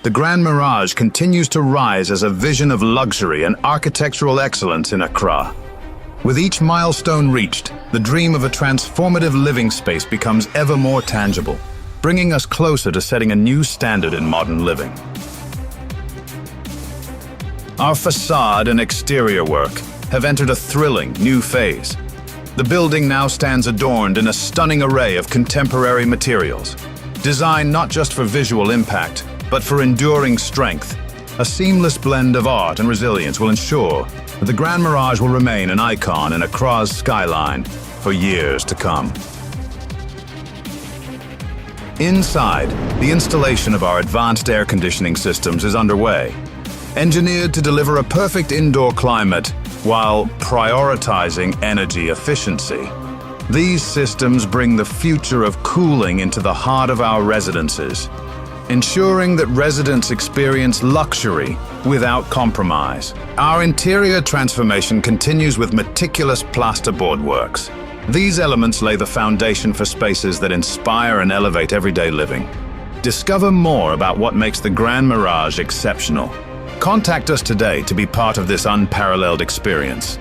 the Grand Mirage continues to rise as a vision of luxury and architectural excellence in Accra. With each milestone reached, the dream of a transformative living space becomes ever more tangible, bringing us closer to setting a new standard in modern living. Our facade and exterior work have entered a thrilling new phase. The building now stands adorned in a stunning array of contemporary materials, designed not just for visual impact, but for enduring strength. A seamless blend of art and resilience will ensure that the Grand Mirage will remain an icon in Accra's skyline for years to come. Inside, the installation of our advanced air conditioning systems is underway, engineered to deliver a perfect indoor climate while prioritizing energy efficiency. These systems bring the future of cooling into the heart of our residences, ensuring that residents experience luxury without compromise. Our interior transformation continues with meticulous plasterboard works. These elements lay the foundation for spaces that inspire and elevate everyday living. Discover more about what makes the Grand Mirage exceptional. Contact us today to be part of this unparalleled experience.